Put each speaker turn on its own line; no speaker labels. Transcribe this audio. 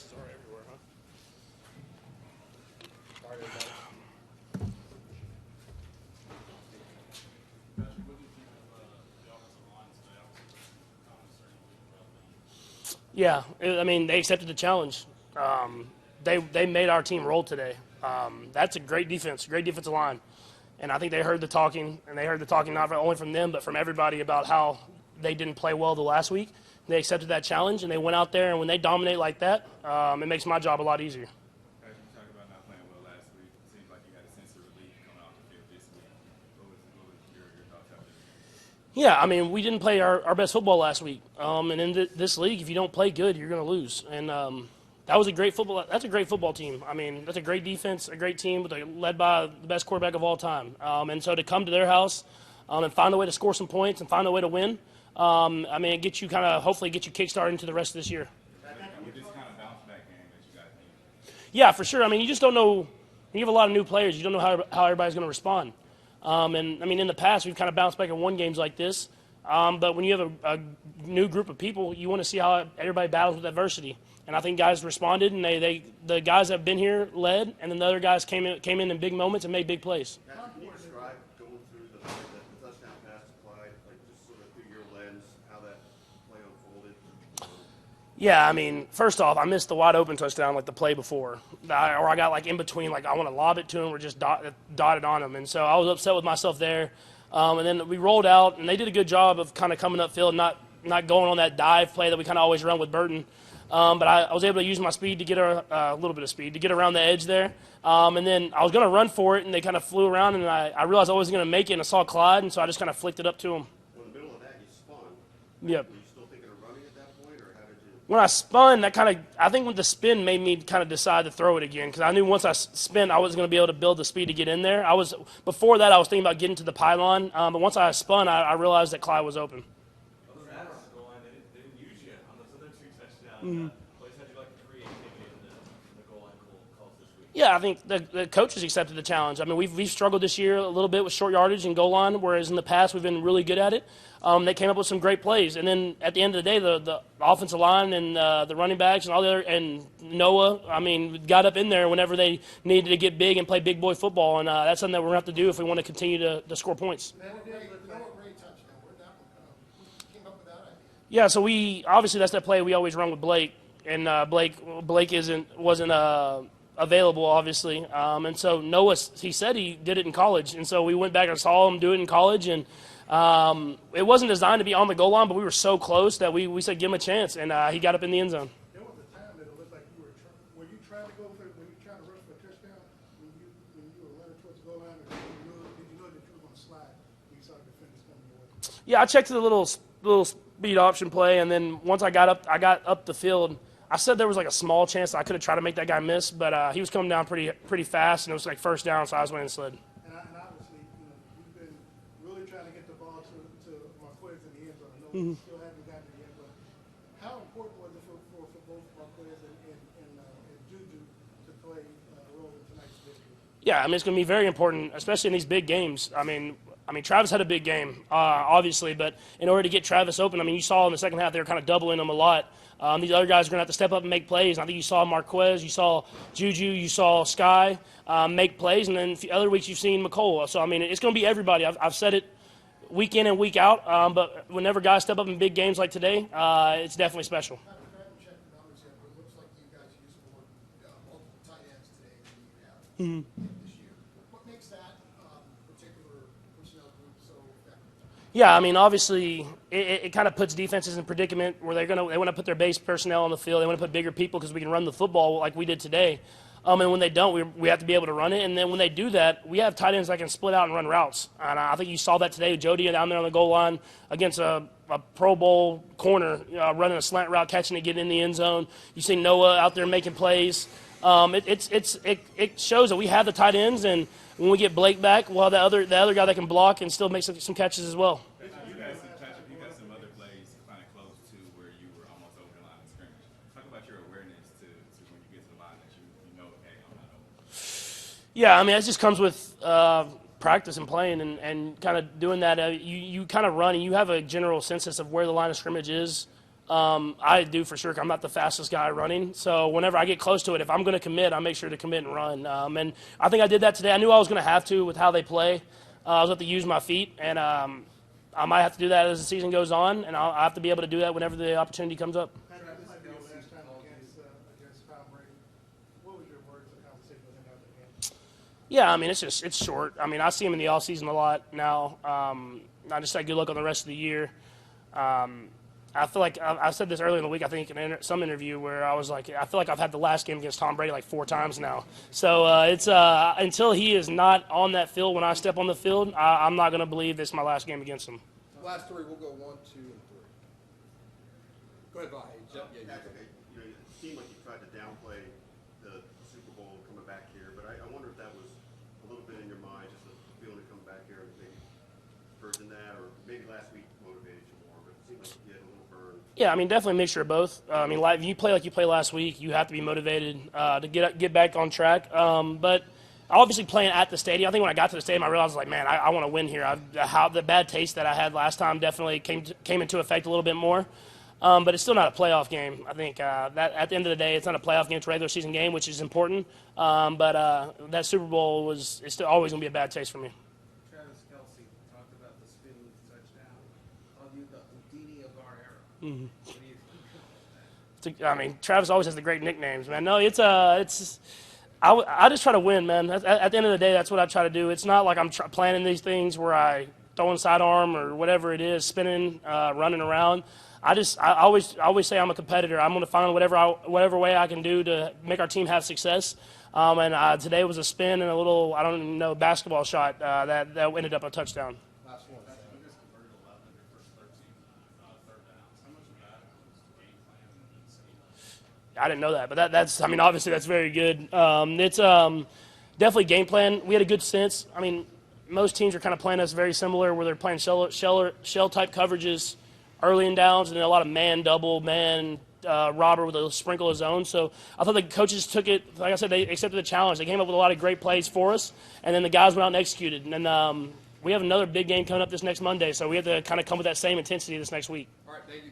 Faces are everywhere, huh? Sorry, everybody.
Patrick, what do you think of the offensive line today? Obviously,
Yeah, I mean, they accepted the challenge. They made our team roll today. That's a great defense, great defensive line. And I think they heard the talking, and they heard the talking not only from them but from everybody about how they didn't play well the last week. They accepted that challenge, and they went out there, and when they dominate like that, it makes my job a lot easier.
As you talked about not playing well last week, it seems like you had a sense of relief coming off the field this week. What was your thoughts after the game?
Yeah, I mean, we didn't play our best football last week. And in this league, if you don't play good, you're going to lose. And that was a great football. That's a great football team. I mean, that's a great defense, a great team led by the best quarterback of all time. And so to come to their house and find a way to score some points and find a way to win, I mean, it gets you hopefully get you kickstarted into the rest of this year.
With this kind of bounce back game that you guys need.
Yeah, for sure. I mean, you just don't know. You have a lot of new players. You don't know how everybody's going to respond. And I mean, in the past, we've kind of bounced back and won games like this. But when you have a new group of people, you want to see how everybody battles with adversity. And I think guys responded, and the guys that have been here led, and then the other guys came in big moments and made big plays.
Can you describe going through the touchdown pass to Clyde, like just sort of through your lens, how that play unfolded?
Yeah, I mean, first off, I missed the wide open touchdown like the play before, or I got like in between, like I want to lob it to him or just dotted on him, and so I was upset with myself there. And then we rolled out, and they did a good job of kind of coming upfield, not going on that dive play that we kind of always run with Burton. But I was able to use my speed to get a little bit of speed to get around the edge there. And then I was going to run for it, and they kind of flew around, and I realized I wasn't going to make it, and I saw Clyde, and so I just kind of flicked it up to him.
Well, in the middle of that, you spun.
Yep.
Were you still thinking of running at that point, or how did you?
When I spun, I think when the spin made me kind of decide to throw it again because I knew once I spin, I was going to be able to build the speed to get in there. Before that, I was thinking about getting to the pylon, but once I spun, I realized that Clyde was open.
Other than that, goal line, they didn't use you on those other two touchdowns. What had you like the creativity in the goal line calls this week?
Yeah, I think the coaches accepted the challenge. I mean, we've struggled this year a little bit with short yardage and goal line, whereas in the past we've been really good at it. They came up with some great plays, and then at the end of the day, the offensive line and the running backs and all the other and Noah, I mean, got up in there whenever they needed to get big and play big boy football, and that's something that we're going to have to do if we want to continue to score points. Yeah, so obviously that's that play we always run with Blake, and Blake wasn't available, obviously, and so Noah, he said he did it in college, and so we went back and saw him do it in college, and it wasn't designed to be on the goal line, but we were so close that we said give him a chance, and he got up in the end zone.
There was a time that it looked like were you trying to rush for a touchdown when you were running towards the goal line, or did you know that you were going to slide when you saw the defenders coming your way?
Yeah, I checked the little speed option play, and then once I got up the field, I said there was like a small chance that I could have tried to make that guy miss, but he was coming down pretty fast, and it was like first down, so I was waiting and slid.
And obviously, you've been really trying to get the ball to Marquez in the end zone. I know you still haven't gotten it yet, but how important was it for both Marquez and Juju to play a role in tonight's victory?
Yeah, I mean, it's going to be very important, especially in these big games. I mean, Travis had a big game, obviously, but in order to get Travis open, I mean, you saw in the second half they were kind of doubling him a lot. These other guys are going to have to step up and make plays. I think you saw Marquez, you saw Juju, you saw Sky make plays, and then other weeks you've seen McCole. So, I mean, it's going to be everybody. I've said it week in and week out, but whenever guys step up in big games like today, it's definitely special.
I haven't checked the numbers yet, but it looks like you guys used more multiple tight ends today than you have this year. What makes that particular personnel group so effective?
Yeah, I mean, obviously, it kind of puts defenses in predicament where they want to put their base personnel on the field. They want to put bigger people because we can run the football like we did today. And when they don't, we have to be able to run it. And then when they do that, we have tight ends that can split out and run routes. And I think you saw that today with Jody down there on the goal line against a Pro Bowl corner, running a slant route, catching it, getting in the end zone. You see Noah out there making plays. It shows that we have the tight ends, and when we get Blake back, we'll have the other guy that can block and still make some catches as well.
You got some other plays kind of close to where you were almost over the line of scrimmage. Talk about your awareness to when you get to the line that you know, hey, I'm not over.
Yeah, I mean, it just comes with practice and playing and kind of doing that. You kind of run and you have a general census of where the line of scrimmage is I do for sure. I'm not the fastest guy running, so whenever I get close to it, if I'm going to commit, I make sure to commit and run. And I think I did that today. I knew I was going to have to with how they play. I was going to use my feet, and I might have to do that as the season goes on, and I have to be able to do that whenever the opportunity comes up.
Patrick, this might be your last time against Tom Brady. What was your words of conversation with him after the game?
Yeah, I mean, it's short. I mean, I see him in the offseason a lot now. I just say good luck on the rest of the year. I feel like I said this earlier in the week, I think, in some interview where I was like, I feel like I've had the last game against Tom Brady like 4 times now. So it's until he is not on that field when I step on the field, I'm not going to believe this is my last game against him.
Last 3, we'll go 1, 2, and 3. Go ahead, Vahe.
Patrick, it seemed like you tried to downplay the Super Bowl coming back here, but I wonder if that was a little bit in your mind, just the feeling of coming back here and maybe further than that, or maybe last week motivated you more, but it seemed like you had a little burn.
Yeah, I mean, definitely a mixture of both. I mean, if you play like you played last week, you have to be motivated to get back on track. But obviously playing at the stadium, I think when I got to the stadium, I realized, like, man, I want to win here. How the bad taste that I had last time definitely came into effect a little bit more. But it's still not a playoff game. I think that at the end of the day, it's not a playoff game. It's a regular season game, which is important. But that Super Bowl it's still always going to be a bad taste for me.
Travis Kelce talked about the spinning touchdown. Called you the Houdini of our era. What do you think about that?
I mean, Travis always has the great nicknames, man. No, I just try to win, man. At the end of the day, that's what I try to do. It's not like I'm planning these things where I throwing sidearm or whatever it is, spinning, running around. I always say I'm a competitor. I'm going to find whatever way I can do to make our team have success. And today was a spin and a little, I don't even know, basketball shot that ended up a touchdown.
Last one.
You guys converted 11 of your first 13 third downs. How much of that was game plan and scheme?
I didn't know that, but that's, I mean, obviously that's very good. It's definitely game plan. We had a good sense. I mean, most teams are kind of playing us very similar, where they're playing shell type coverages early in downs, and then a lot of man double, man robber with a sprinkle of zone. So I thought the coaches took it, like I said, they accepted the challenge. They came up with a lot of great plays for us, and then the guys went out and executed. And then we have another big game coming up this next Monday, so we have to kind of come with that same intensity this next week.
All right, thank you.